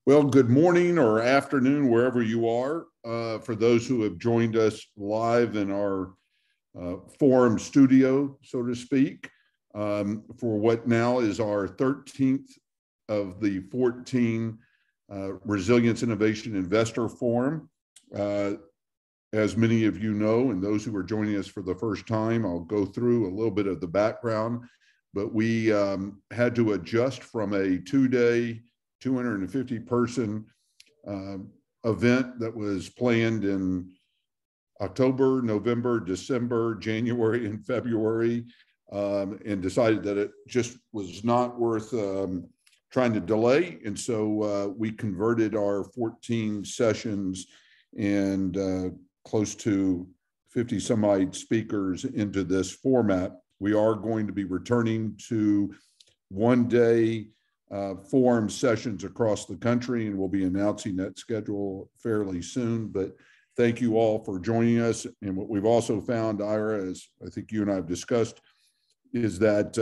Well, good morning or afternoon, wherever you are. For those who have joined us live in our forum studio, so to speak, for what now is our 13th of the 14 Resilience Innovation Investor Forum. As many of you know, and those who are joining us for the first time, I'll go through a little bit of the background, but we had to adjust from a two-day 250-person event that was planned in October, November, December, January, and February, and decided that it just was not worth trying to delay. And so we converted our 14 sessions and close to 50 some odd speakers into this format. We are going to be returning to one-day forum sessions across the country, and we'll be announcing that schedule fairly soon. But thank you all for joining us. And what we've also found, Ira, as I think you and I have discussed, is that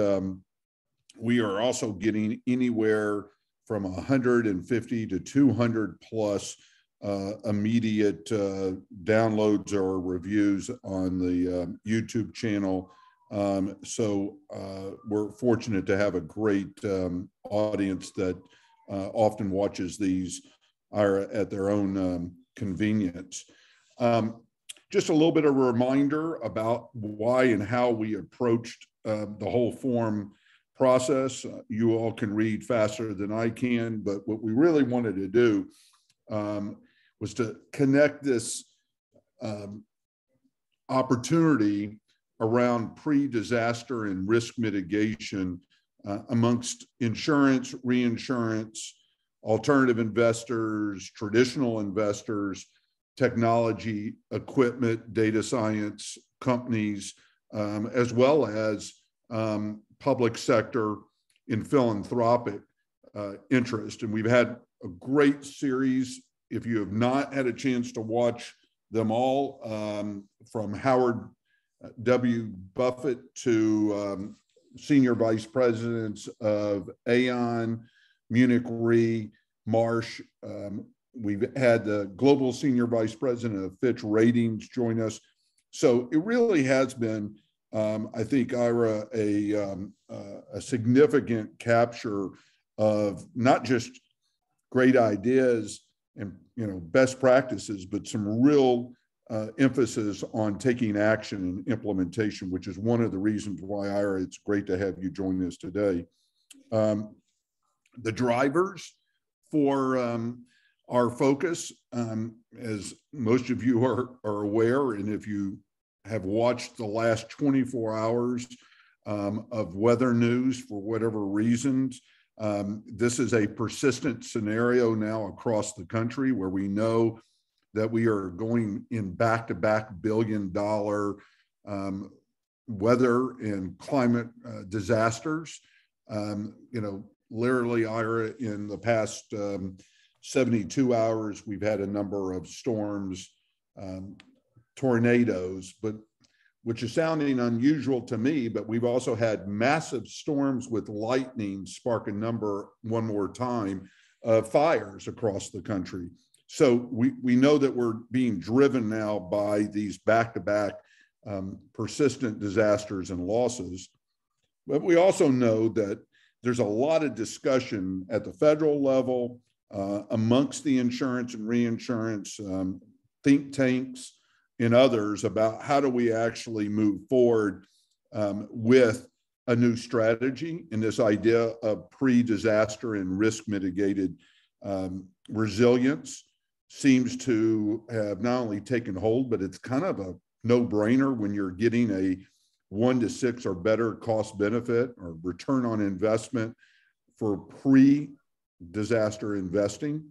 we are also getting anywhere from 150 to 200 plus immediate downloads or reviews on the YouTube channel. So we're fortunate to have a great audience that often watches these at their own convenience. Just a little bit of a reminder about why and how we approached the whole forum process. You all can read faster than I can, but what we really wanted to do was to connect this opportunity around pre-disaster and risk mitigation amongst insurance, reinsurance, alternative investors, traditional investors, technology, equipment, data science companies, as well as public sector and philanthropic interest. And we've had a great series. If you have not had a chance to watch them all, from Howard W. Buffett to senior vice presidents of Aon, Munich Re, Marsh. We've had the global senior vice president of Fitch Ratings join us. So it really has been, I think, Ira, a significant capture of not just great ideas and best practices, but some real emphasis on taking action and implementation, which is one of the reasons why, Ira, it's great to have you join us today. The drivers for our focus, as most of you are aware, and if you have watched the last 24 hours of weather news for whatever reasons, this is a persistent scenario now across the country where we know that we are going in back-to-back billion-dollar weather and climate disasters. Literally, Ira, in the past 72 hours, we've had a number of storms, tornadoes, which is sounding unusual to me, but we've also had massive storms with lightning spark a number, one more time, of fires across the country. So we know that we're being driven now by these back-to-back persistent disasters and losses. But we also know that there's a lot of discussion at the federal level amongst the insurance and reinsurance think tanks and others about how do we actually move forward with a new strategy and this idea of pre-disaster and risk mitigated resilience seems to have not only taken hold, but it's kind of a no-brainer when you're getting a 1 to 6 or better cost benefit or return on investment for pre-disaster investing.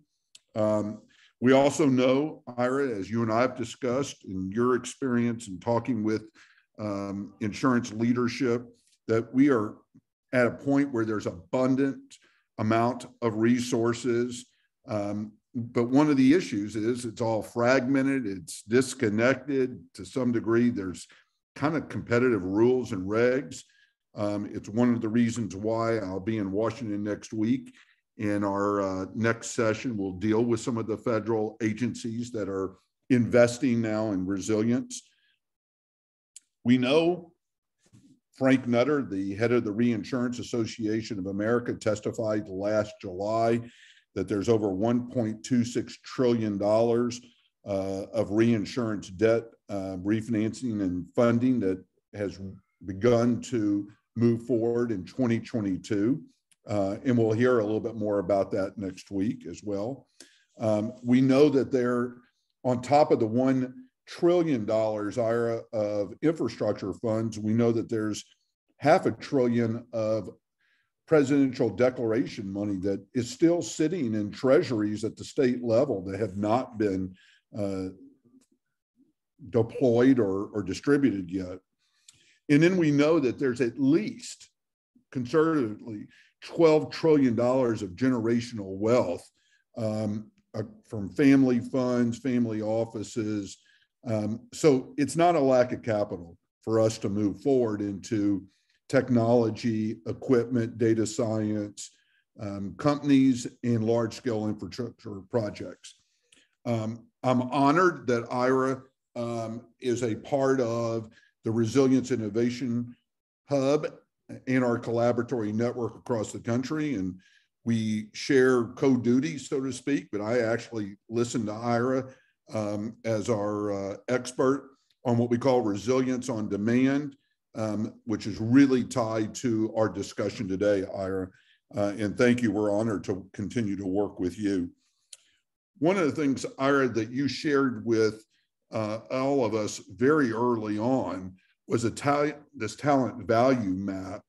We also know, Ira, as you and I have discussed in your experience in talking with insurance leadership, that we are at a point where there's abundant amount of resources. But one of the issues is it's all fragmented, it's disconnected to some degree. There's kind of competitive rules and regs. It's one of the reasons why I'll be in Washington next week In our next session, we'll deal with some of the federal agencies that are investing now in resilience. We know Frank Nutter, the head of the Reinsurance Association of America, testified last July that there's over $1.26 trillion of reinsurance debt refinancing and funding that has begun to move forward in 2022. And we'll hear a little bit more about that next week as well. We know that they're on top of the $1 trillion, Ira, of infrastructure funds. We know that there's $500 billion of presidential declaration money that is still sitting in treasuries at the state level that have not been deployed or distributed yet. And then we know that there's at least, conservatively, $12 trillion of generational wealth from family funds, family offices. So it's not a lack of capital for us to move forward into technology, equipment, data science, companies, and large-scale infrastructure projects. I'm honored that IRA is a part of the Resilience Innovation Hub in our collaboratory network across the country. And we share co-duty, so to speak, but I actually listen to Ira as our expert on what we call resilience on demand, which is really tied to our discussion today, Ira. And thank you. We're honored to continue to work with you. One of the things, Ira, that you shared with all of us very early on was this talent value map.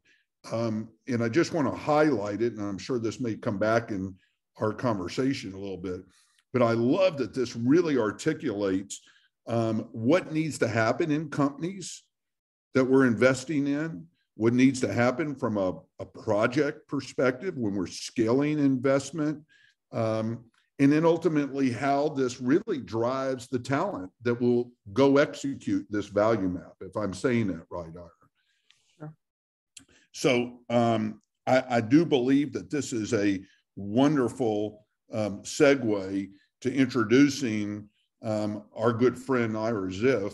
And I just want to highlight it, and I'm sure this may come back in our conversation a little bit, but I love that this really articulates what needs to happen in companies that we're investing in, what needs to happen from a project perspective when we're scaling investment, and then ultimately how this really drives the talent that will go execute this value map, if I'm saying that right, Ira. Sure. So I do believe that this is a wonderful segue to introducing our good friend Ira Ziff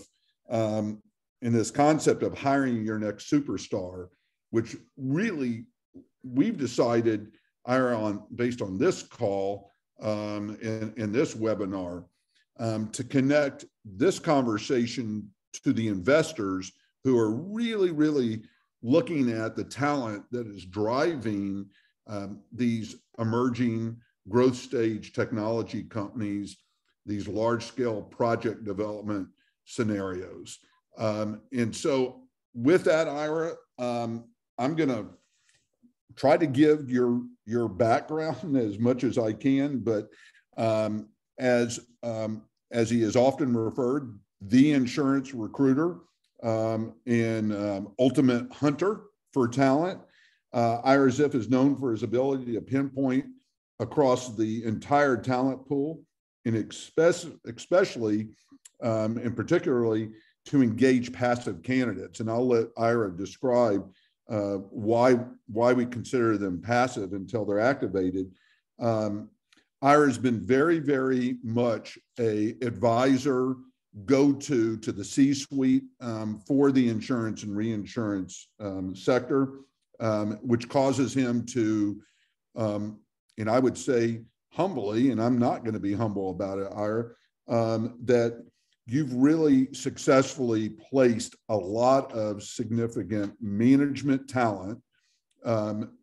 in this concept of hiring your next superstar, which really we've decided, Ira, based on this call, in this webinar, to connect this conversation to the investors who are really, really looking at the talent that is driving these emerging growth stage technology companies, these large scale project development scenarios. And so with that, Ira, I'm going to try to give your background as much as I can, but as he is often referred, the insurance recruiter and ultimate hunter for talent. Ira Ziff is known for his ability to pinpoint across the entire talent pool, and especially and particularly to engage passive candidates. And I'll let Ira describe why we consider them passive until they're activated. Ira's been very, very much a advisor, go-to the C-suite for the insurance and reinsurance sector, which causes him to, and I would say humbly, and I'm not going to be humble about it, Ira, that you've really successfully placed a lot of significant management talent, from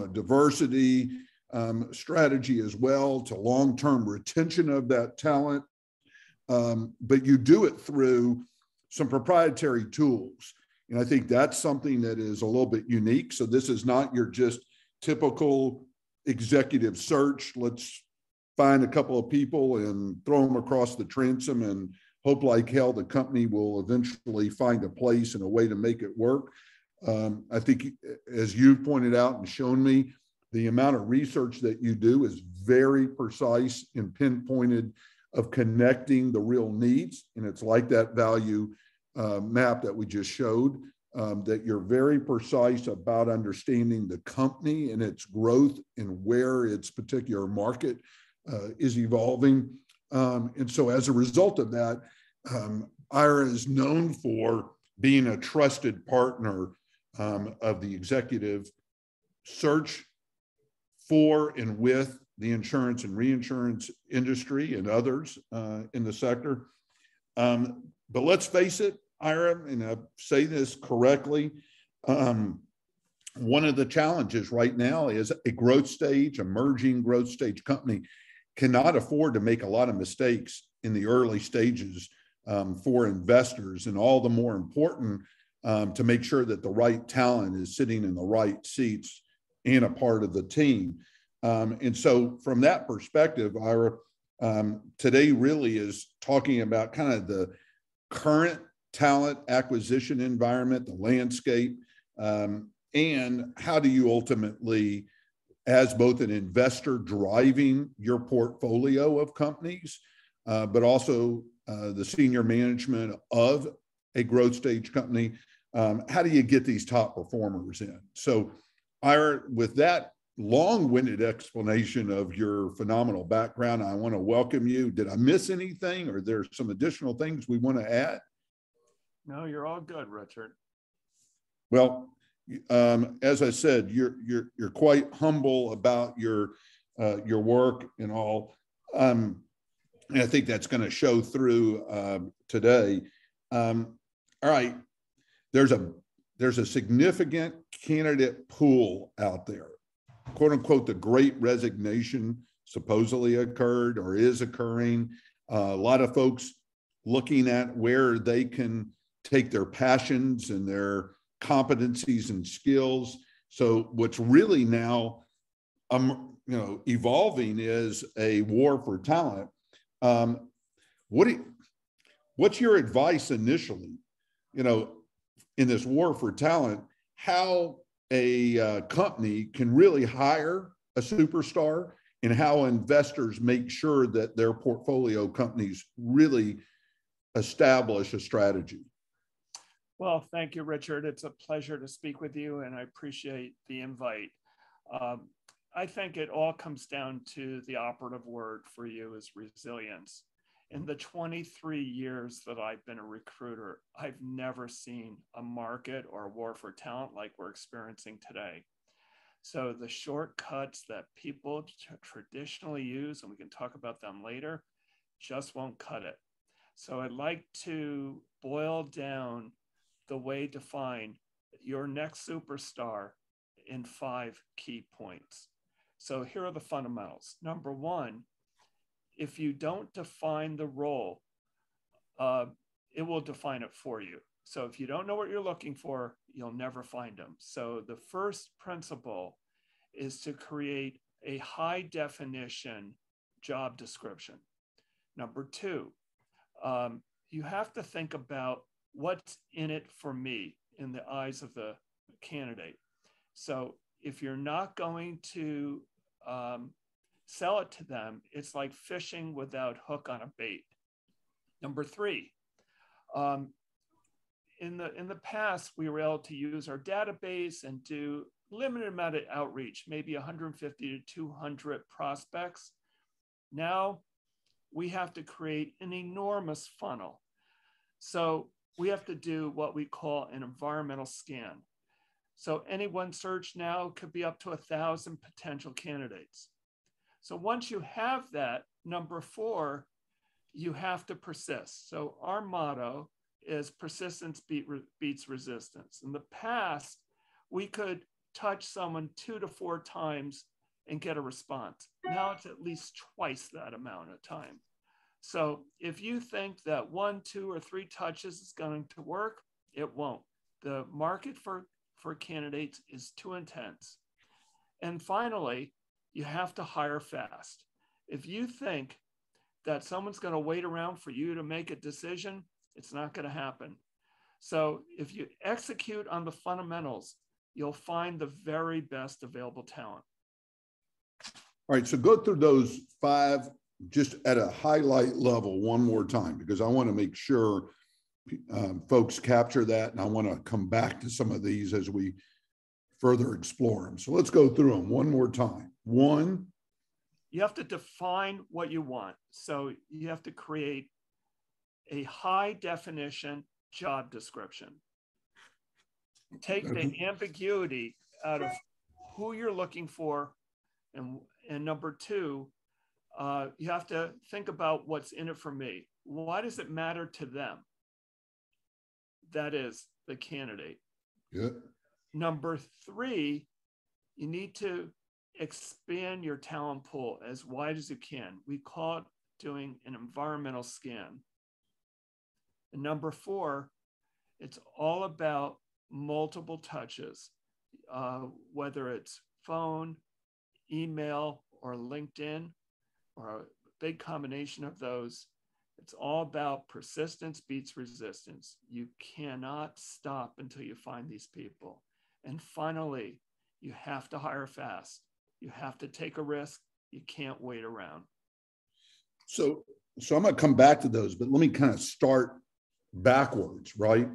a diversity strategy as well to long-term retention of that talent. But you do it through some proprietary tools. And I think that's something that is a little bit unique. So this is not your just typical executive search. Let's find a couple of people and throw them across the transom and hope like hell the company will eventually find a place and a way to make it work. I think, as you've pointed out and shown me, the amount of research that you do is very precise and pinpointed of connecting the real needs. And it's like that value map that we just showed. that you're very precise about understanding the company and its growth and where its particular market is evolving. And so as a result of that, Ira is known for being a trusted partner of the executive search for and with the insurance and reinsurance industry and others in the sector. But let's face it, Ira, and I say this correctly, one of the challenges right now is a growth stage, emerging growth stage company cannot afford to make a lot of mistakes in the early stages for investors, and all the more important to make sure that the right talent is sitting in the right seats and a part of the team. And so from that perspective, Ira, today really is talking about kind of the current talent acquisition environment, the landscape, and how do you ultimately, as both an investor driving your portfolio of companies, but also the senior management of a growth stage company, how do you get these top performers in? So, Ira, with that long-winded explanation of your phenomenal background, I want to welcome you. Did I miss anything, or are there some additional things we want to add? No, you're all good, Richard. Well, as I said, you're quite humble about your work and all, and I think that's going to show through today. All right, there's a significant candidate pool out there. "Quote unquote," the Great Resignation supposedly occurred or is occurring. A lot of folks looking at where they can take their passions and their competencies and skills. So what's really now evolving is a war for talent. What's your advice initially, in this war for talent, how a company can really hire a superstar, and how investors make sure that their portfolio companies really establish a strategy? Well, thank you, Richard. It's a pleasure to speak with you, and I appreciate the invite. I think it all comes down to the operative word for you is resilience. In the 23 years that I've been a recruiter, I've never seen a market or a war for talent like we're experiencing today. So the shortcuts that people traditionally use, and we can talk about them later, just won't cut it. So I'd like to boil down the way to find your next superstar in 5 key points. So here are the fundamentals. Number one, if you don't define the role, it will define it for you. So if you don't know what you're looking for, you'll never find them. So the first principle is to create a high definition job description. Number two, you have to think about what's in it for me in the eyes of the candidate. So if you're not going to sell it to them, it's like fishing without hook on a bait. Number three, in the past, we were able to use our database and do limited amount of outreach, maybe 150 to 200 prospects. Now we have to create an enormous funnel. So we have to do what we call an environmental scan. So any one search now could be up to 1,000 potential candidates. So once you have that, number four, you have to persist. So our motto is persistence beats resistance. In the past, we could touch someone 2 to 4 times and get a response. Now it's at least twice that amount of time. So if you think that 1, 2, or 3 touches is going to work, it won't. The market for candidates is too intense. And finally, you have to hire fast. If you think that someone's going to wait around for you to make a decision, it's not going to happen. So if you execute on the fundamentals, you'll find the very best available talent. All right, so go through those 5 just at a highlight level one more time, because I want to make sure folks capture that, and I want to come back to some of these as we further explore them. So let's go through them one more time. One, you have to define what you want. So you have to create a high definition job description. Take the ambiguity out of who you're looking for. And number two, you have to think about what's in it for me. Why does it matter to them? That is the candidate. Good. Number three, you need to expand your talent pool as wide as you can. We call it doing an environmental scan. And number four, it's all about multiple touches, whether it's phone, email, or LinkedIn, or a big combination of those. It's all about persistence beats resistance. You cannot stop until you find these people. And finally, you have to hire fast. You have to take a risk. You can't wait around. So I'm going to come back to those, but let me kind of start backwards, right?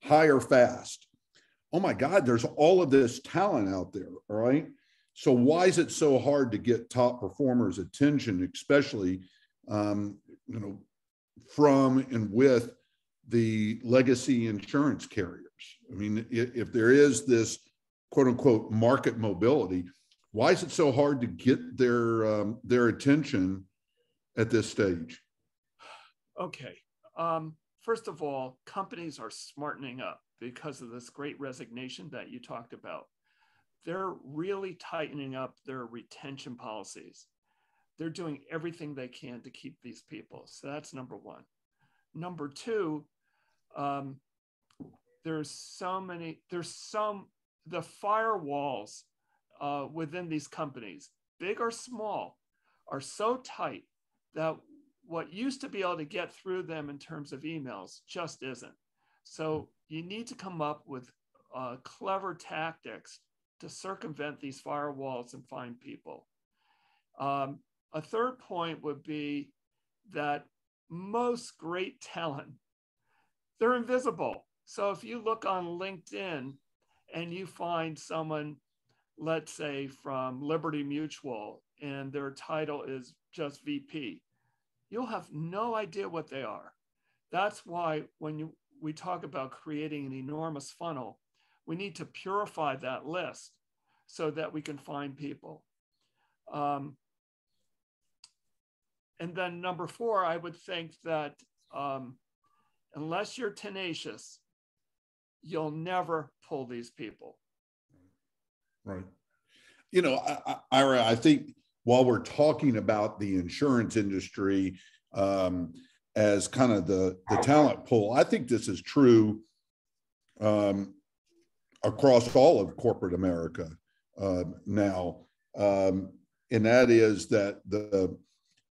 Hire fast. Oh my God, there's all of this talent out there, all right? So why is it so hard to get top performers' attention, especially, from and with the legacy insurance carriers? I mean, if there is this quote unquote market mobility, why is it so hard to get their attention at this stage? Okay. First of all, companies are smartening up because of this great resignation that you talked about. They're really tightening up their retention policies. They're doing everything they can to keep these people. So that's number one. Number two, the firewalls within these companies, big or small, are so tight that what used to be able to get through them in terms of emails just isn't. So you need to come up with clever tactics to circumvent these firewalls and find people. A third point would be that most great talent, they're invisible. So if you look on LinkedIn and you find someone, let's say from Liberty Mutual, and their title is just VP, you'll have no idea what they are. That's why when we talk about creating an enormous funnel, we need to purify that list so that we can find people. And then number four, I would think that unless you're tenacious, you'll never pull these people. Right. Ira, I think while we're talking about the insurance industry as kind of the talent pool, I think this is true across all of corporate America now. And that is that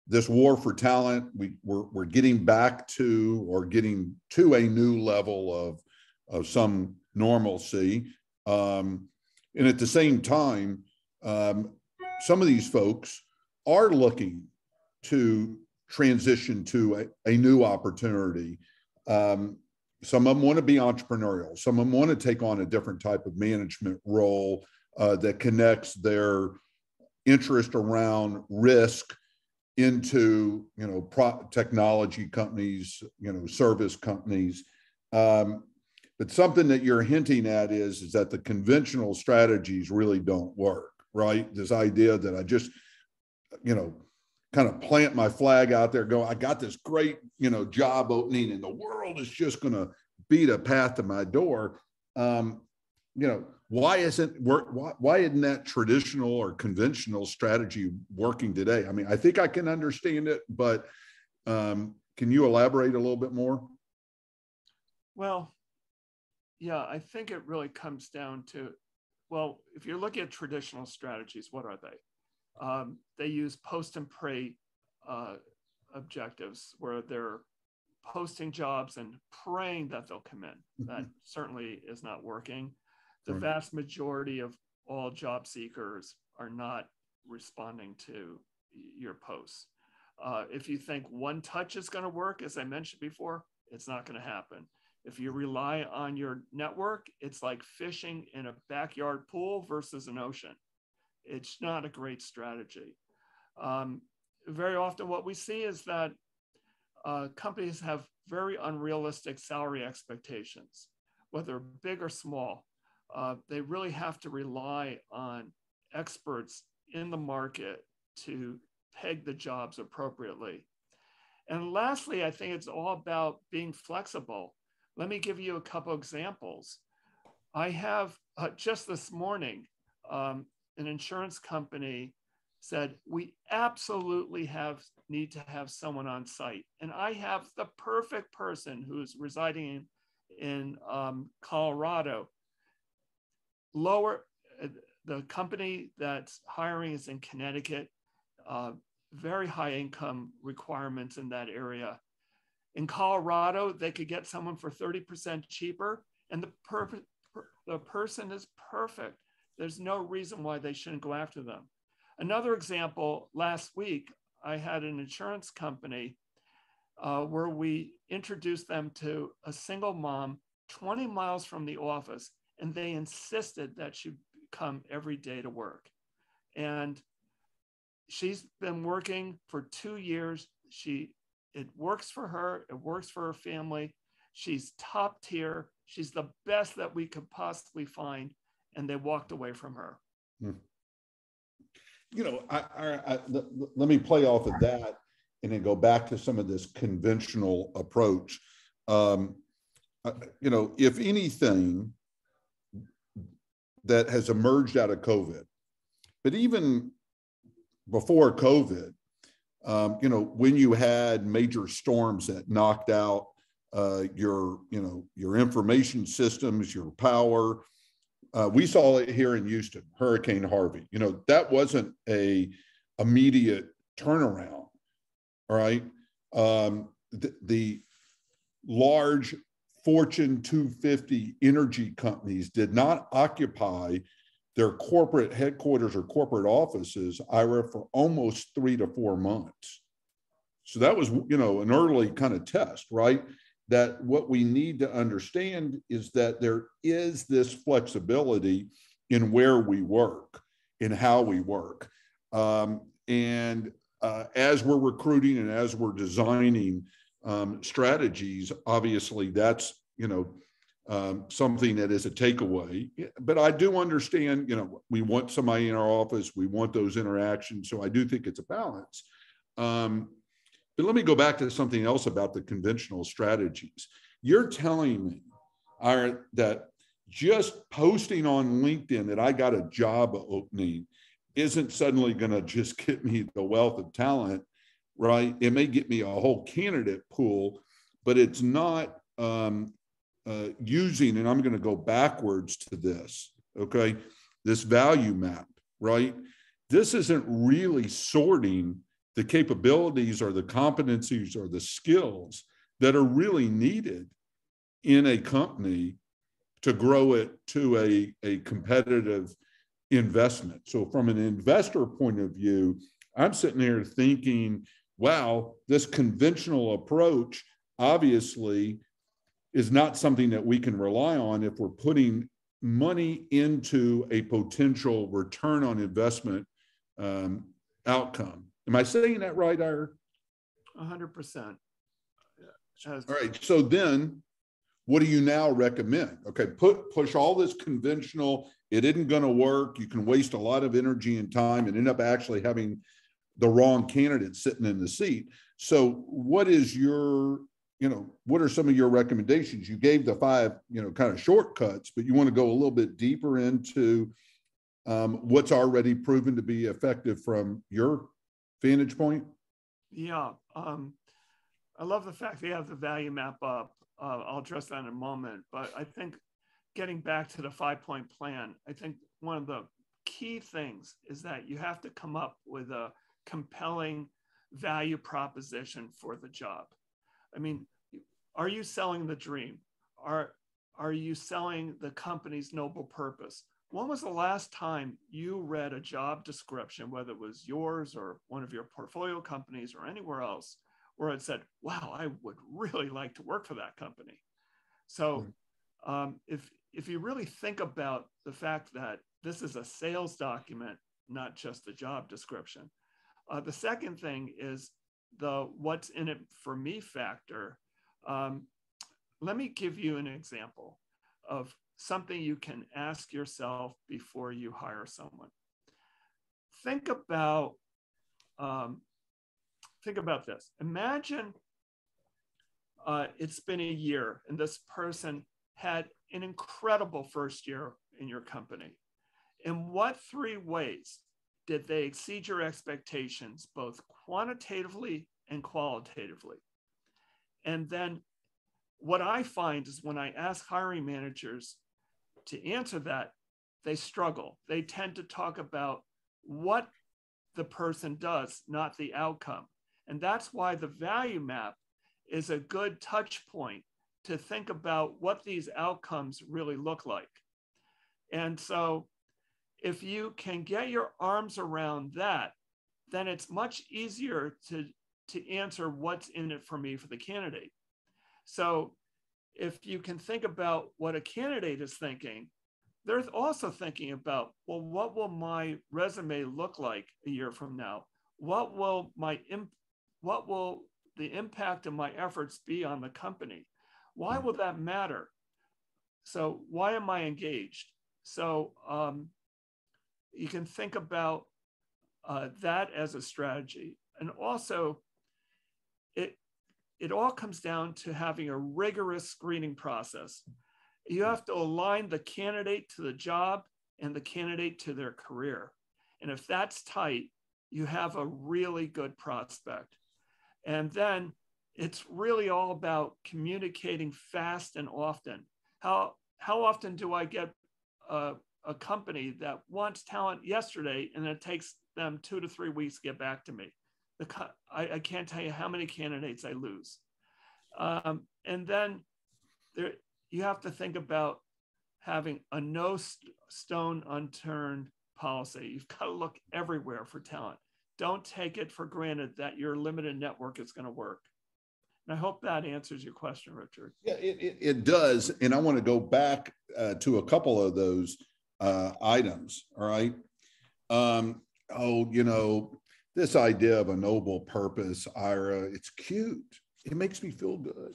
this war for talent, we're getting back to, or getting to, a new level of some normalcy. And at the same time, some of these folks are looking to transition to a new opportunity. Some of them want to be entrepreneurial. Some of them want to take on a different type of management role that connects their interest around risk into, technology companies, service companies. But something that you're hinting at is that the conventional strategies really don't work, right? This idea that I just, kind of plant my flag out there, go, I got this great, job opening, and the world is just going to beat a path to my door. Why isn't that traditional or conventional strategy working today? I mean, I think I can understand it, but can you elaborate a little bit more? Well, yeah, I think it really comes down to, well, if you're looking at traditional strategies, what are they? They use post and pray objectives, where they're posting jobs and praying that they'll come in. That certainly is not working. The vast majority of all job seekers are not responding to your posts. If you think one touch is going to work, as I mentioned before, it's not going to happen. If you rely on your network, it's like fishing in a backyard pool versus an ocean. It's not a great strategy. Very often what we see is that companies have very unrealistic salary expectations, whether big or small. They really have to rely on experts in the market to peg the jobs appropriately. And lastly, I think it's all about being flexible. Let me give you a couple examples. I have just this morning, an insurance company said, we absolutely need to have someone on site. And I have the perfect person who's residing in Colorado. The company that's hiring is in Connecticut, very high income requirements in that area. In Colorado, they could get someone for 30% cheaper, and the person is perfect. There's no reason why they shouldn't go after them. Another example, last week, I had an insurance company where we introduced them to a single mom 20 miles from the office, and they insisted that she come every day to work. And she's been working for 2 years. It works for her. It works for her family. She's top tier. She's the best that we could possibly find. And they walked away from her. You know, let me play off of that and then go back to some of this conventional approach. You know, if anything that has emerged out of COVID, but even before COVID, you know, when you had major storms that knocked out your information systems, your power, we saw it here in Houston, Hurricane Harvey. You know, that wasn't a immediate turnaround, all right? The large Fortune 250 energy companies did not occupy their corporate headquarters or corporate offices, Ira, for almost 3 to 4 months. So that was, you know, an early kind of test, right? That what we need to understand is that there is this flexibility in where we work, in how we work. As we're recruiting and as we're designing strategies, obviously that's, you know, something that is a takeaway. But I do understand, you know, we want somebody in our office, we want those interactions. So I do think it's a balance. But let me go back to something else about the conventional strategies. You're telling me, Ira, that just posting on LinkedIn that I got a job opening isn't suddenly going to just get me the wealth of talent, right? It may get me a whole candidate pool, but it's not using, and I'm going to go backwards to this, okay? This value map, right? This isn't really sorting the capabilities or the competencies or the skills that are really needed in a company to grow it to a competitive investment. So from an investor point of view, I'm sitting here thinking, wow, this conventional approach obviously is not something that we can rely on if we're putting money into a potential return on investment outcome. Am I saying that right, Ira? 100%. All right. So then what do you now recommend? Okay, push all this conventional, it isn't going to work. You can waste a lot of energy and time and end up actually having the wrong candidate sitting in the seat. So what is your, you know, what are some of your recommendations? You gave the 5, you know, kind of shortcuts, but you want to go a little bit deeper into what's already proven to be effective from your vantage point? Yeah. I love the fact that you have the value map up. I'll address that in a moment, but I think getting back to the 5-point plan, I think one of the key things is that you have to come up with a compelling value proposition for the job. I mean, are you selling the dream? Are you selling the company's noble purpose? When was the last time you read a job description, whether it was yours or one of your portfolio companies or anywhere else, where it said, wow, I would really like to work for that company? So if you really think about the fact that this is a sales document, not just a job description. The second thing is the what's in it for me factor. Let me give you an example of something you can ask yourself before you hire someone. Think about this. Imagine it's been a year and this person had an incredible first year in your company. In what 3 ways did they exceed your expectations, both quantitatively and qualitatively? And then what I find is when I ask hiring managers to answer that, they struggle. They tend to talk about what the person does, not the outcome. And that's why the value map is a good touch point to think about what these outcomes really look like. And so if you can get your arms around that, then it's much easier to answer what's in it for me for the candidate. So if you can think about what a candidate is thinking, they're also thinking about, well, what will my resume look like a year from now? What will the impact of my efforts be on the company? Why will that matter? So why am I engaged? So you can think about that as a strategy. And also, it all comes down to having a rigorous screening process. You have to align the candidate to the job and the candidate to their career. And if that's tight, you have a really good prospect. And then it's really all about communicating fast and often. How often do I get a company that wants talent yesterday and it takes them 2 to 3 weeks to get back to me? I can't tell you how many candidates I lose. And then you have to think about having a no stone unturned policy. You've got to look everywhere for talent. Don't take it for granted that your limited network is going to work. And I hope that answers your question, Richard. Yeah, it does. And I want to go back to a couple of those items. All right. This idea of a noble purpose, Ira, it's cute. It makes me feel good,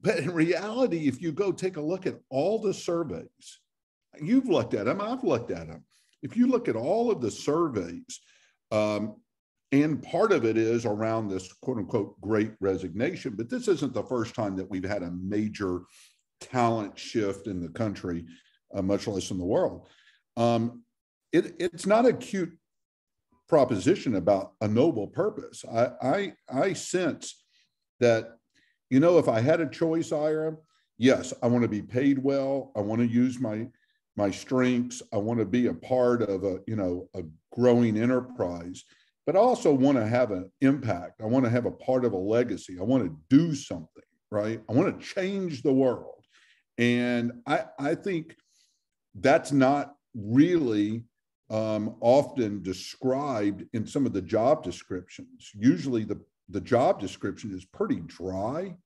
But in reality, if you go take a look at all the surveys, you've looked at them, I've looked at them. If you look at all of the surveys, and part of it is around this quote unquote great resignation, but this isn't the first time that we've had a major talent shift in the country, much less in the world. It's not a cute proposition about a noble purpose. I sense that, if I had a choice, Ira, yes, I want to be paid well. I want to use my strengths. I want to be a part of a growing enterprise, but I also want to have an impact. I want to have a part of a legacy. I want to do something, right? I want to change the world. And I think that's not really often described in some of the job descriptions. Usually the job description is pretty dry.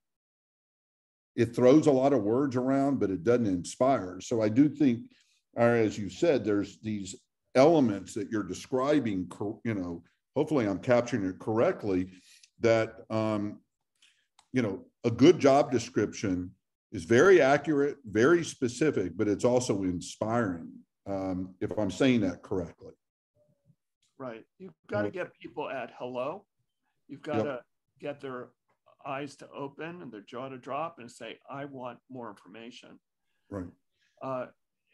It throws a lot of words around, but it doesn't inspire. So I do think, as you said, there's these elements that you're describing, hopefully I'm capturing it correctly, that, a good job description is very accurate, very specific, but it's also inspiring, if I'm saying that correctly. Right. You've got to get people at hello. You've got to get their eyes to open and their jaw to drop and say, I want more information. Right.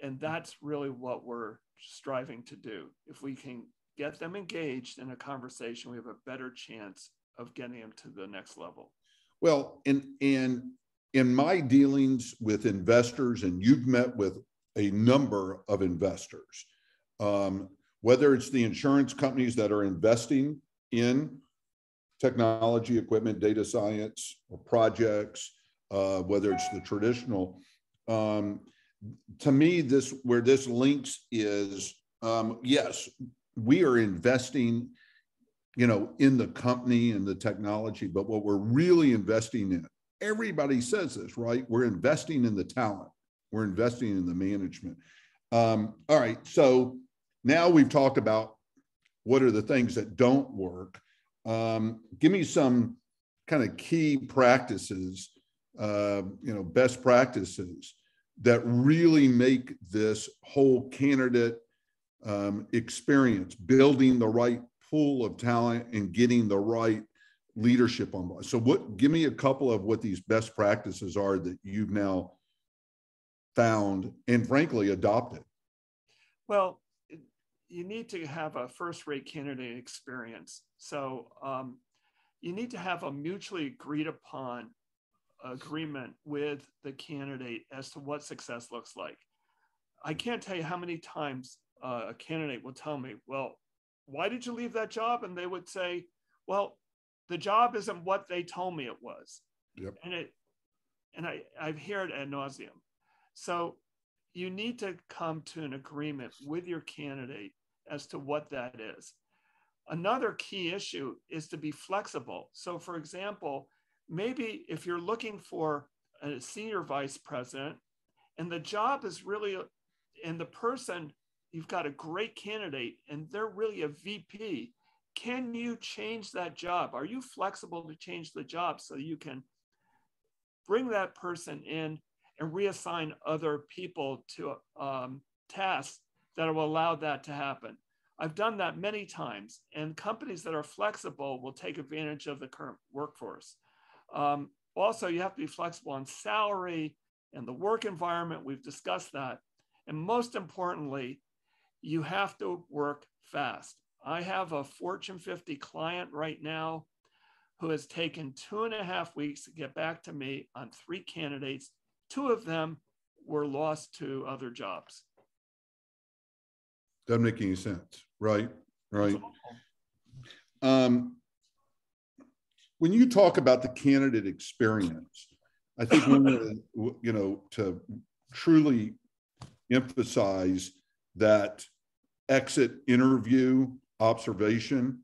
And that's really what we're striving to do. If we can get them engaged in a conversation, we have a better chance of getting them to the next level. Well, in my dealings with investors, and you've met with a number of investors, whether it's the insurance companies that are investing in technology, equipment, data science, or projects, whether it's the traditional, to me, where this links is, yes, we are investing, in the company and the technology, but what we're really investing in everybody says this, right? We're investing in the talent. We're investing in the management. All right, so now we've talked about what are the things that don't work. Give me some kind of key practices, best practices that really make this whole candidate experience, building the right pool of talent and getting the right leadership on board. So give me a couple of what these best practices are that you've now found and frankly adopted. Well, you need to have a first-rate candidate experience. So you need to have a mutually agreed upon agreement with the candidate as to what success looks like. I can't tell you how many times a candidate will tell me, well, why did you leave that job? And they would say, well, the job isn't what they told me it was. Yep. And I've heard it ad nauseum. So you need to come to an agreement with your candidate as to what that is. Another key issue is to be flexible. So for example, maybe if you're looking for a senior vice president and the job is really, and the person, you've got a great candidate and they're really a VP, can you change that job? Are you flexible to change the job so you can bring that person in and reassign other people to tasks that will allow that to happen? I've done that many times, and companies that are flexible will take advantage of the current workforce. Also, you have to be flexible on salary and the work environment. We've discussed that. And most importantly, you have to work fast. I have a Fortune 50 client right now who has taken 2.5 weeks to get back to me on 3 candidates. 2 of them were lost to other jobs. Doesn't make any sense, right? Right. When you talk about the candidate experience, I think to truly emphasize that exit interview observation,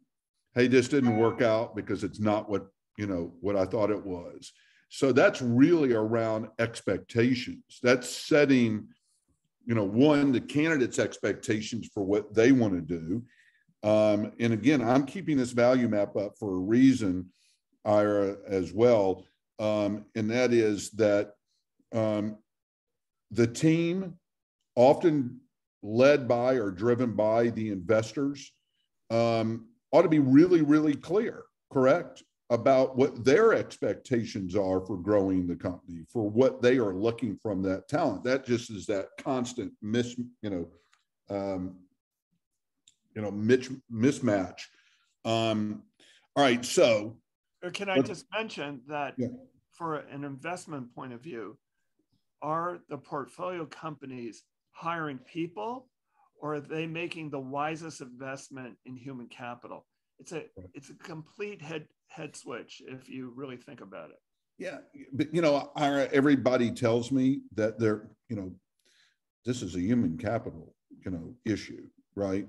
hey, this didn't work out because it's not what I thought it was. So that's really around expectations. That's setting, the candidate's expectations for what they want to do. And again, I'm keeping this value map up for a reason, Ira, as well. And that is that the team, often led by or driven by the investors, ought to be really, really clear, correct, about what their expectations are for growing the company, for what they are looking from that talent. That just is that constant mismatch. All right, so. Can I just mention that for an investment point of view, are the portfolio companies hiring people, or are they making the wisest investment in human capital? It's a complete head switch if you really think about it. Yeah, but Ira, everybody tells me that this is a human capital issue, right?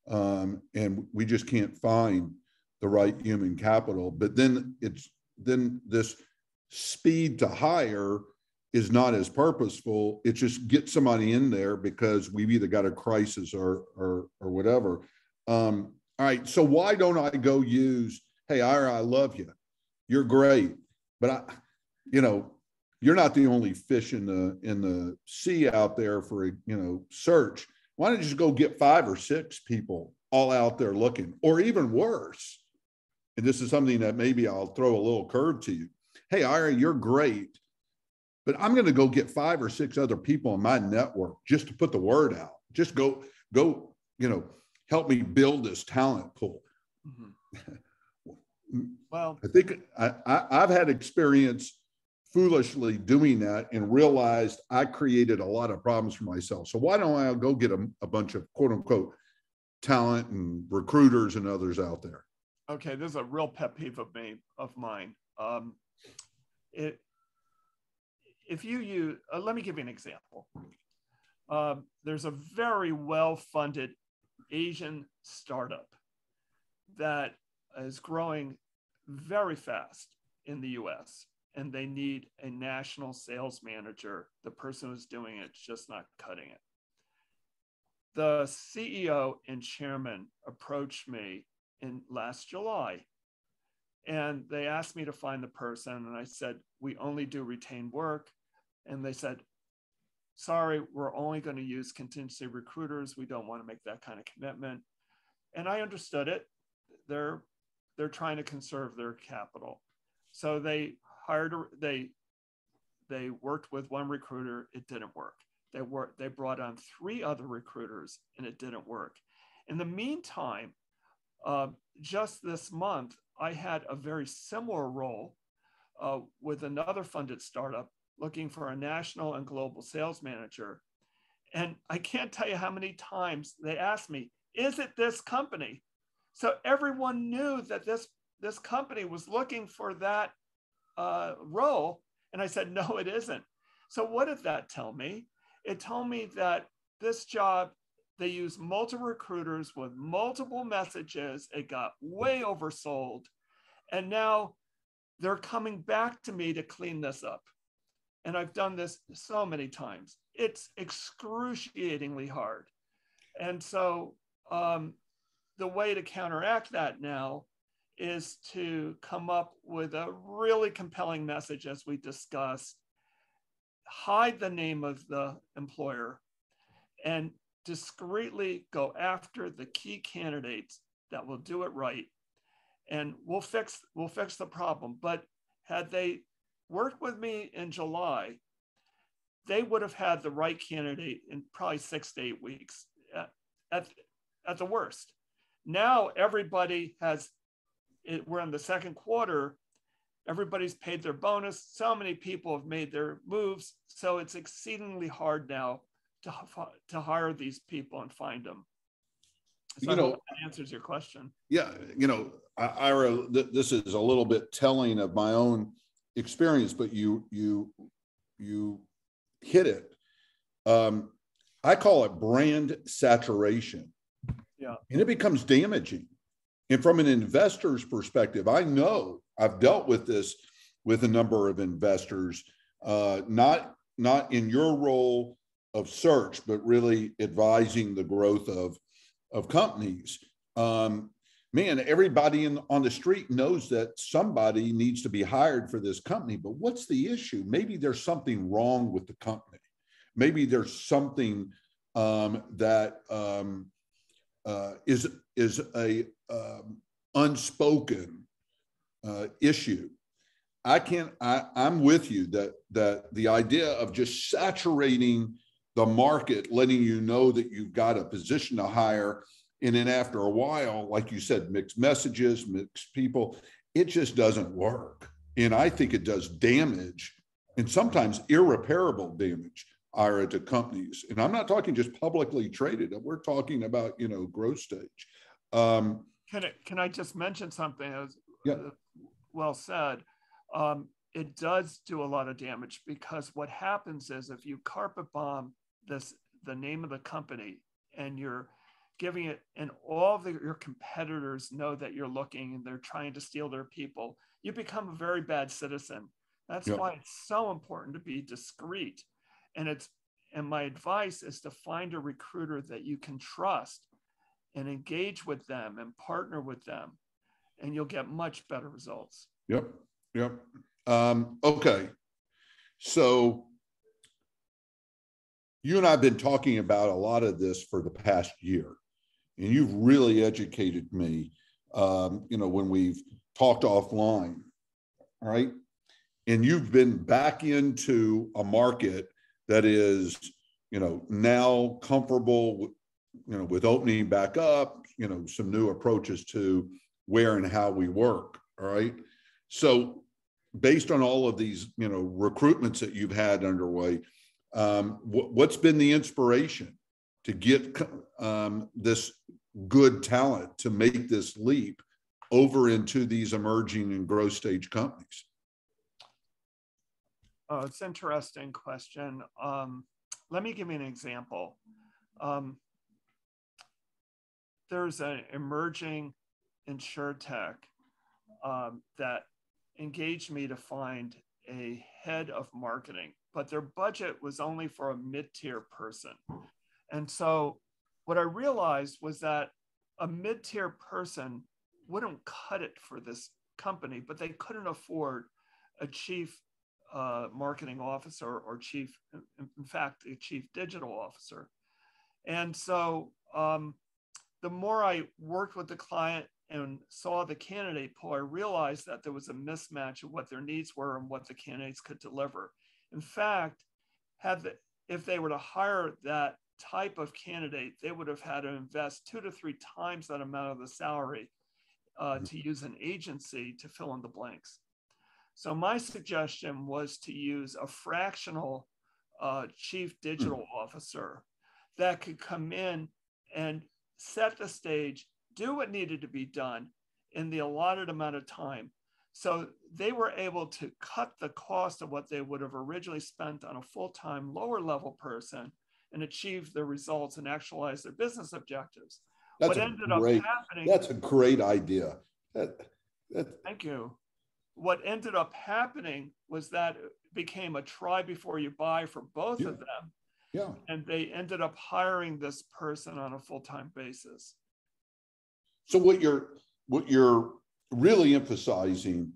And we just can't find the right human capital. But then this speed to hire is not as purposeful. It's just get somebody in there because we've either got a crisis or whatever. All right, so why don't I go use, hey, Ira, I love you. You're great. But you're not the only fish in the sea out there for search. Why don't you just go get 5 or 6 people all out there looking, or even worse? And this is something that maybe I'll throw a little curve to you. Hey, Ira, you're great, but I'm going to go get 5 or 6 other people in my network just to put the word out. Just go, help me build this talent pool. Mm-hmm. Well, I think I've had experience foolishly doing that and realized I created a lot of problems for myself. So why don't I go get a bunch of quote unquote talent and recruiters and others out there? Okay, this is a real pet peeve of mine. If you use, let me give you an example. There's a very well-funded Asian startup that is growing very fast in the US. and they need a national sales manager. The person who's doing it's just not cutting it. The CEO and chairman approached me in last July, and they asked me to find the person. And I said, we only do retained work. And they said, sorry, we're only going to use contingency recruiters. We don't want to make that kind of commitment. And I understood it. They're trying to conserve their capital. So they worked with one recruiter. It didn't work. They brought on 3 other recruiters, and it didn't work. In the meantime, just this month, I had a very similar role with another funded startup looking for a national and global sales manager. And I can't tell you how many times they asked me, is it this company? So everyone knew that this company was looking for that role. And I said, no, it isn't. So what did that tell me? It told me that this job, they used multiple recruiters with multiple messages. It got way oversold. And now they're coming back to me to clean this up. And I've done this so many times. It's excruciatingly hard. And so the way to counteract that now is to come up with a really compelling message, as we discussed, hide the name of the employer, and discreetly go after the key candidates that will do it right. And we'll fix the problem. But had they worked with me in July, they would have had the right candidate in probably 6 to 8 weeks at the worst. Now everybody we're in the second quarter, everybody's paid their bonus. So many people have made their moves. So it's exceedingly hard now to hire these people and find them. So I hope that answers your question. Yeah, Ira, this is a little bit telling of my own experience, but you hit it. I call it brand saturation. Yeah. And it becomes damaging. And from an investor's perspective, I know I've dealt with this with a number of investors, not in your role of search, but really advising the growth of companies. Man, everybody on the street knows that somebody needs to be hired for this company, but what's the issue? Maybe there's something wrong with the company. Maybe there's something that is a unspoken issue. I'm with you that the idea of just saturating the market, letting you know that you've got a position to hire, and then after a while, like you said, mixed messages, mixed people, it just doesn't work. And I think it does damage, and sometimes irreparable damage, Ira, to companies. And I'm not talking just publicly traded. We're talking about, growth stage. Can I just mention something that was well said? It does do a lot of damage, because what happens is if you carpet bomb the name of the company, and you're giving it, and all of your competitors know that you're looking and they're trying to steal their people, you become a very bad citizen. That's why it's so important to be discreet. And my advice is to find a recruiter that you can trust and engage with them and partner with them, and you'll get much better results. Yep. Okay. So you and I have been talking about a lot of this for the past year, and you've really educated me, when we've talked offline, all right? And you've been back into a market that is, now comfortable, with opening back up, some new approaches to where and how we work, all right? So based on all of these, recruitments that you've had underway, what's been the inspiration to get this good talent to make this leap over into these emerging and growth stage companies? Oh, it's an interesting question. Let me give you an example. There's an emerging insurtech that engaged me to find a head of marketing, but their budget was only for a mid-tier person. And so what I realized was that a mid-tier person wouldn't cut it for this company, but they couldn't afford a chief marketing officer or in fact, a chief digital officer. And so the more I worked with the client and saw the candidate pool, I realized that there was a mismatch of what their needs were and what the candidates could deliver. In fact, if they were to hire that type of candidate, they would have had to invest 2 to 3 times that amount of the salary to use an agency to fill in the blanks. So my suggestion was to use a fractional chief digital officer that could come in and set the stage, do what needed to be done in the allotted amount of time. So they were able to cut the cost of what they would have originally spent on a full-time lower level person and achieve the results and actualize their business objectives. That's a great idea. Thank you. What ended up happening was that it became a try before you buy for both of them. Yeah. And they ended up hiring this person on a full-time basis. So what you're really emphasizing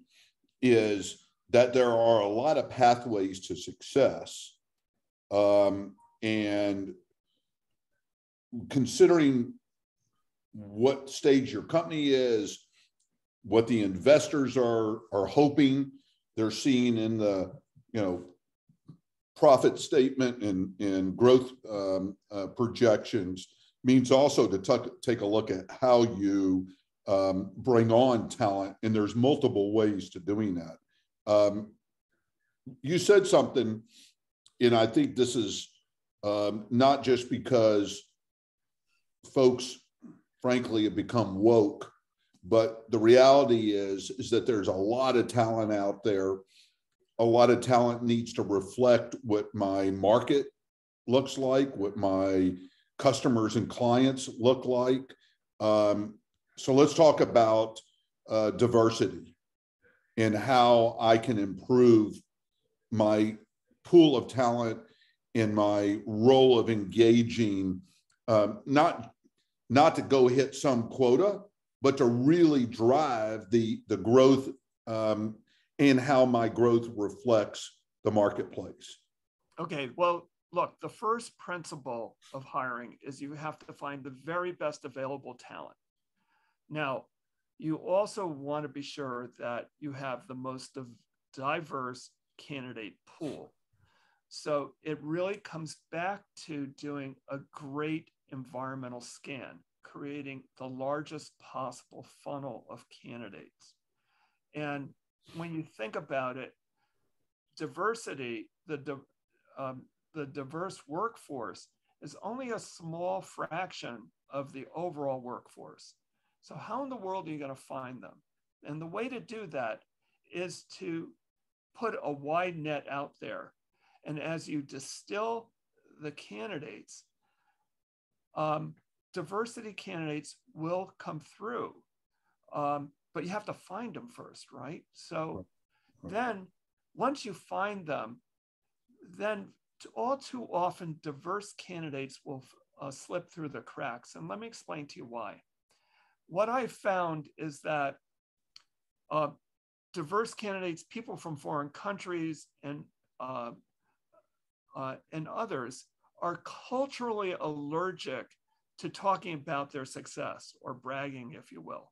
is that there are a lot of pathways to success, and considering what stage your company is, what the investors are hoping they're seeing in the profit statement and growth projections, means also to take a look at how you bring on talent, and there's multiple ways to doing that. You said something, and I think this is not just because folks, frankly, have become woke, but the reality is that there's a lot of talent out there. A lot of talent needs to reflect what my market looks like, what my customers and clients look like. So let's talk about diversity and how I can improve my pool of talent in my role of engaging, not to go hit some quota, but to really drive the growth and how my growth reflects the marketplace. Okay, well, look, the first principle of hiring is you have to find the very best available talent. Now, you also want to be sure that you have the most diverse candidate pool. So it really comes back to doing a great environmental scan, creating the largest possible funnel of candidates. And when you think about it, diversity, the diverse workforce is only a small fraction of the overall workforce. So how in the world are you going to find them? And the way to do that is to put a wide net out there. And as you distill the candidates, diversity candidates will come through, but you have to find them first, right? So then once you find them, then all too often diverse candidates will slip through the cracks. And let me explain to you why. What I found is that diverse candidates, people from foreign countries and others, are culturally allergic to talking about their success or bragging, if you will.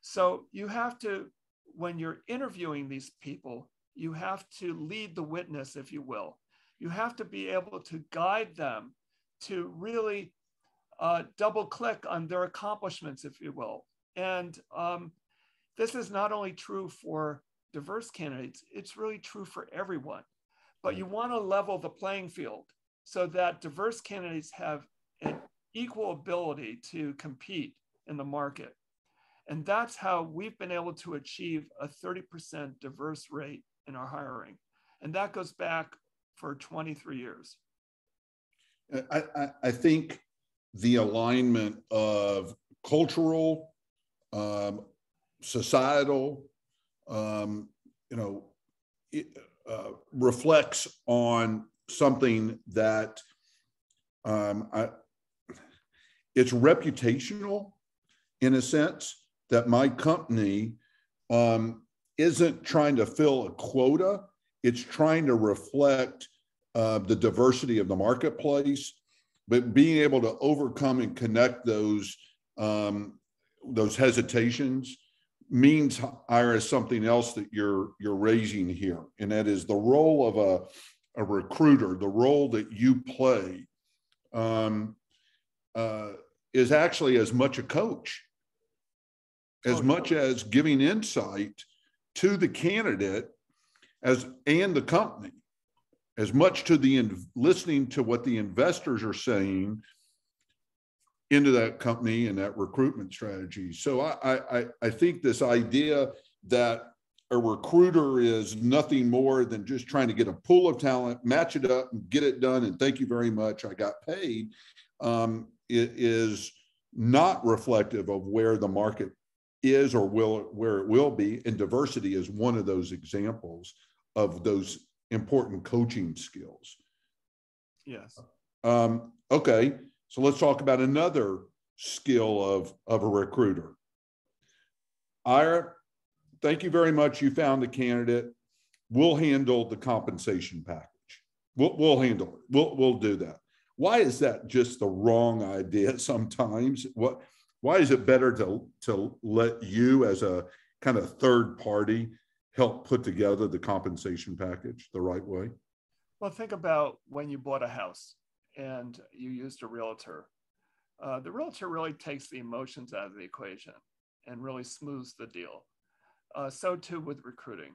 So you have to, when you're interviewing these people, you have to lead the witness, if you will. You have to be able to guide them to really double click on their accomplishments, if you will. And this is not only true for diverse candidates, it's really true for everyone. But you want to level the playing field so that diverse candidates have an equal ability to compete in the market. And that's how we've been able to achieve a 30% diverse rate in our hiring. And that goes back for 23 years. I think the alignment of cultural, societal, reflects on something that it's reputational in a sense, that my company isn't trying to fill a quota. It's trying to reflect the diversity of the marketplace, but being able to overcome and connect those hesitations means, Ira, something else that you're raising here, and that is the role of a recruiter. The role that you play is actually as much a coach, as much as giving insight to the candidate and the company, as much to listening to what the investors are saying into that company and that recruitment strategy. So I think this idea that a recruiter is nothing more than just trying to get a pool of talent, match it up and get it done, and thank you very much, I got paid, it is not reflective of where the market is or where it will be. And diversity is one of those examples of those important coaching skills. Yes. Okay, so let's talk about another skill of a recruiter. Ira, thank you very much. You found the candidate. We'll handle the compensation package. We'll handle it. We'll do that. Why is that just the wrong idea sometimes? Why is it better to let you as a kind of third party help put together the compensation package the right way? Well, think about when you bought a house and you used a realtor. The realtor really takes the emotions out of the equation and really smooths the deal. So too with recruiting.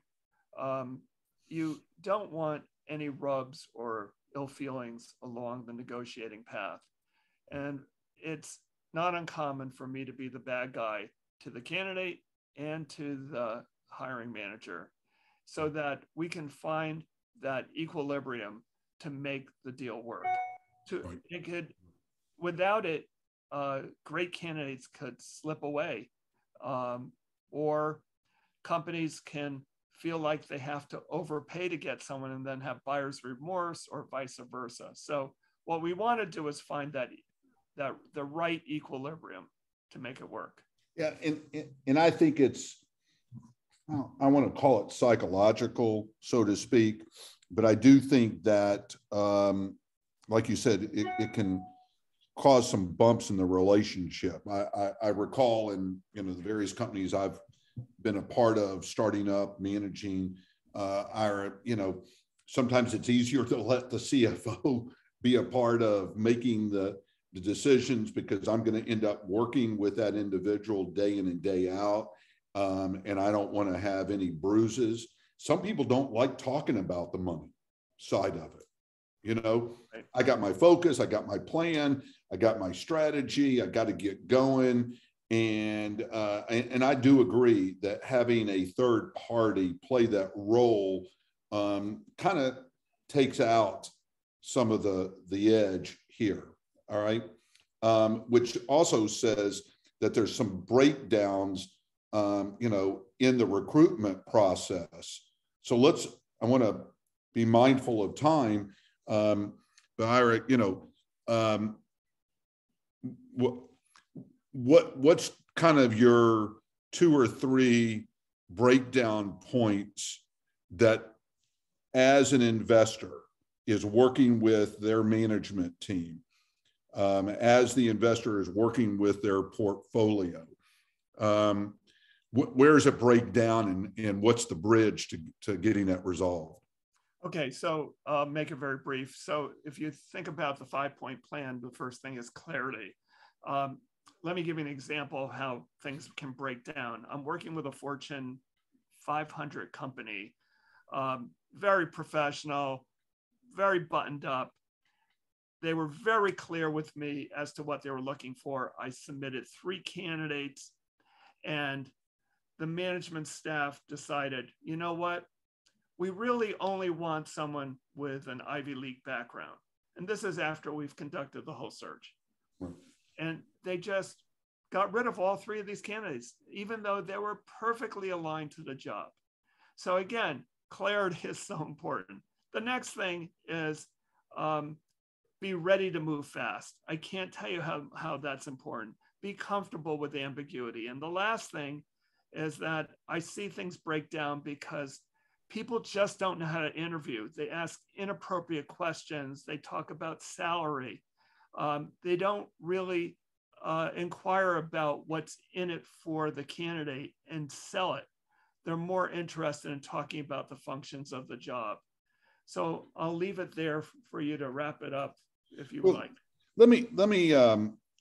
You don't want any rubs or ill feelings along the negotiating path. And it's not uncommon for me to be the bad guy to the candidate and to the hiring manager so that we can find that equilibrium to make the deal work. Without it, great candidates could slip away, or companies can feel like they have to overpay to get someone and then have buyer's remorse, or vice versa. So what we want to do is find that the right equilibrium to make it work. Yeah, and I think it's, I want to call it psychological, so to speak, but I do think that, like you said, it can cause some bumps in the relationship. I recall in the various companies I've been a part of, starting up, managing, sometimes it's easier to let the CFO be a part of making the decisions, because I'm going to end up working with that individual day in and day out. And I don't want to have any bruises. Some people don't like talking about the money side of it. Right. I got my focus, I got my plan, I got my strategy, I got to get going. And I do agree that having a third party play that role kind of takes out some of the edge here. All right. Which also says that there's some breakdowns, in the recruitment process. So I want to be mindful of time. But Ira, what's kind of your 2 or 3 breakdown points that, as an investor, is working with their management team, as the investor is working with their portfolio, where does it break down, and what's the bridge to getting that resolved? Okay, so I'll make it very brief. So if you think about the 5-point plan, the first thing is clarity. Let me give you an example of how things can break down. I'm working with a Fortune 500 company, very professional, very buttoned up. They were very clear with me as to what they were looking for. I submitted 3 candidates, and the management staff decided, you know what? We really only want someone with an Ivy League background. And this is after we've conducted the whole search. Right. And they just got rid of all 3 of these candidates, even though they were perfectly aligned to the job. So again, clarity is so important. The next thing is be ready to move fast. I can't tell you how that's important. Be comfortable with ambiguity. And the last thing is that I see things break down because people just don't know how to interview. They ask inappropriate questions. They talk about salary. They don't really inquire about what's in it for the candidate and sell it. They're more interested in talking about the functions of the job. So I'll leave it there for you to wrap it up if you would like. Let me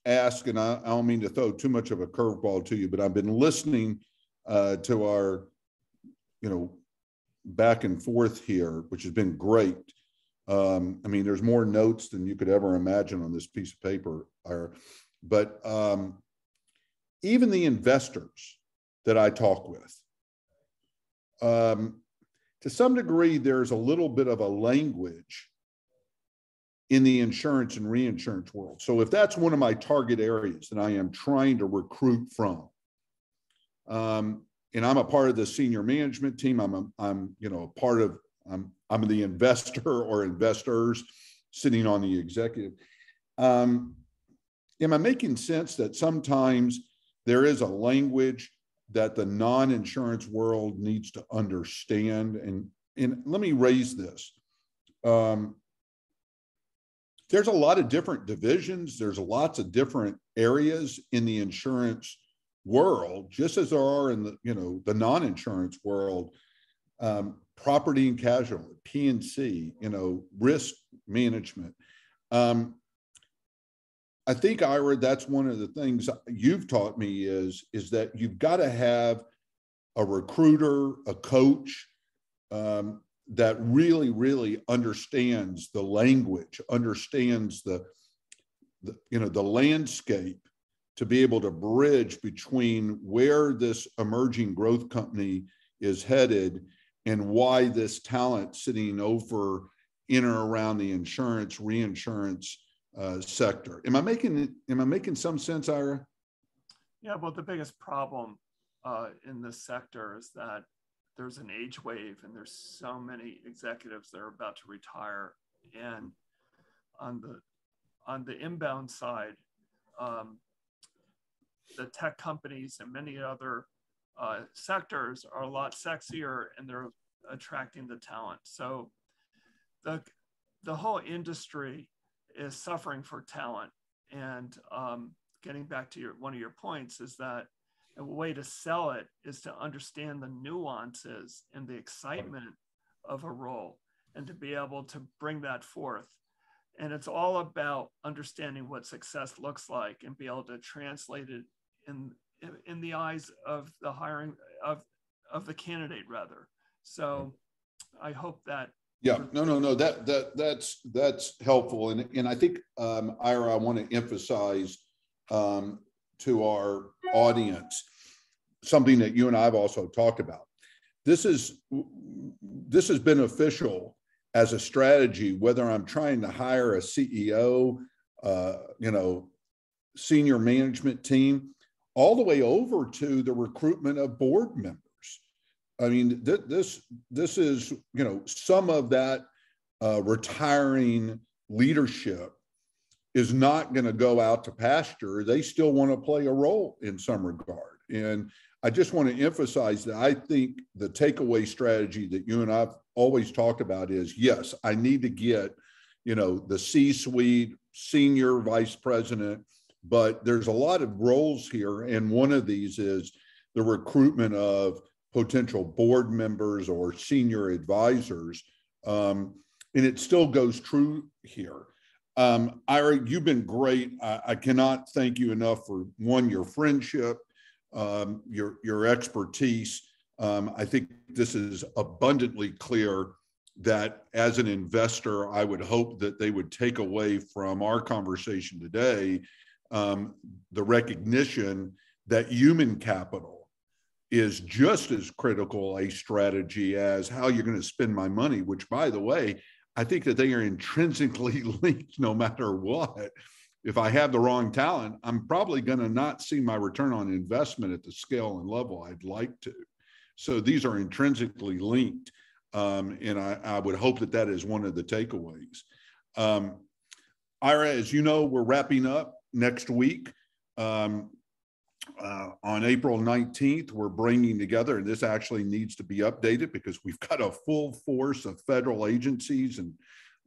ask, and I don't mean to throw too much of a curveball to you, but I've been listening to our, back and forth here, which has been great. I mean, there's more notes than you could ever imagine on this piece of paper. But even the investors that I talk with, to some degree, there's a little bit of a language in the insurance and reinsurance world. So if that's one of my target areas that I am trying to recruit from, and I'm a part of the senior management team, I'm the investor or investors sitting on the executive. Am I making sense that sometimes there is a language that the non-insurance world needs to understand? And let me raise this. There's a lot of different divisions. There's lots of different areas in the insurance world, just as there are in the non-insurance world. Property and casualty, P&C, risk management. I think, Ira, that's one of the things you've taught me is that you've got to have a recruiter, a coach that really, really understands the language, understands the landscape, to be able to bridge between where this emerging growth company is headed and why this talent sitting over in or around the insurance, reinsurance sector. Am I making some sense, Ira? Yeah, well, the biggest problem in this sector is that there's an age wave and there's so many executives that are about to retire. And on the inbound side, the tech companies and many other sectors are a lot sexier and they're attracting the talent. So the whole industry is suffering for talent. And getting back to one of your points is that a way to sell it is to understand the nuances and the excitement of a role and to be able to bring that forth. And it's all about understanding what success looks like and be able to translate it in the eyes of the hiring of the candidate rather. So I hope that. Yeah, no, that's helpful. And I think, Ira, I want to emphasize to our audience something that you and I have also talked about. This is beneficial as a strategy, whether I'm trying to hire a CEO, senior management team, all the way over to the recruitment of board members. I mean, this is, some of that retiring leadership is not going to go out to pasture. They still want to play a role in some regard. And I just want to emphasize that I think the takeaway strategy that you and I've always talked about is, yes, I need to get, the C-suite, senior vice president, but there's a lot of roles here. And one of these is the recruitment of potential board members or senior advisors. And it still goes true here. Ira, you've been great. I cannot thank you enough for, one, your friendship, your expertise. I think this is abundantly clear that as an investor, I would hope that they would take away from our conversation today the recognition that human capital is just as critical a strategy as how you're going to spend my money, which, by the way, I think that they are intrinsically linked no matter what. If I have the wrong talent, I'm probably going to not see my return on investment at the scale and level I'd like to. So these are intrinsically linked. And I would hope that that is one of the takeaways. Ira, as you know, we're wrapping up next week. On April 19th, we're bringing together, and this actually needs to be updated because we've got a full force of federal agencies and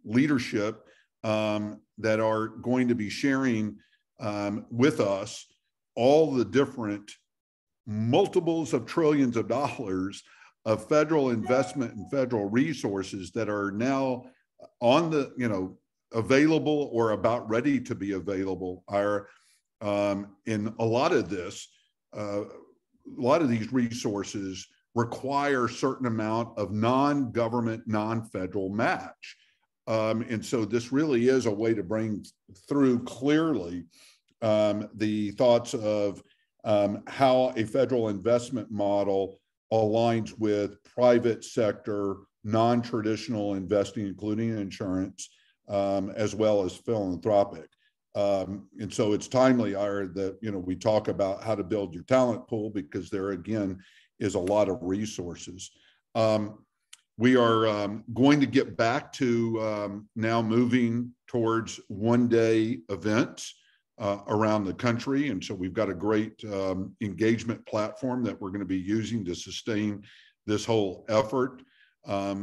leadership that are going to be sharing with us all the different multiples of trillions of dollars of federal investment and federal resources that are now on the, available or about ready to be available. In a lot of this, a lot of these resources require a certain amount of non-government, non-federal match. And so this really is a way to bring through clearly the thoughts of how a federal investment model aligns with private sector, non-traditional investing, including insurance, as well as philanthropic. And so it's timely, Ira, that we talk about how to build your talent pool, because there again is a lot of resources. We are going to get back to now moving towards one-day events around the country. And so we've got a great engagement platform that we're going to be using to sustain this whole effort. We'll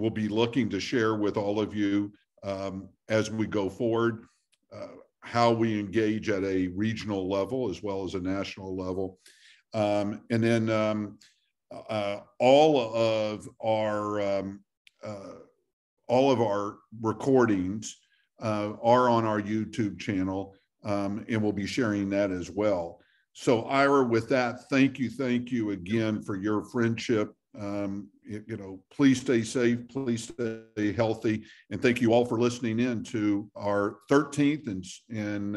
be looking to share with all of you as we go forward how we engage at a regional level as well as a national level. And then all of our recordings are on our YouTube channel, and we'll be sharing that as well. So Ira, with that, thank you again for your friendship. Please stay safe, please stay healthy, and thank you all for listening in to our 13th and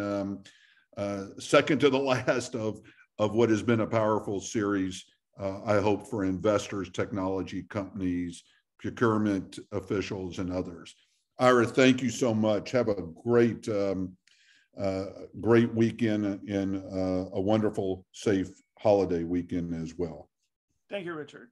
second to the last of what has been a powerful series, I hope, for investors, technology companies, procurement officials, and others. Ira, thank you so much. Have a great weekend and a wonderful, safe holiday weekend as well. Thank you, Richard.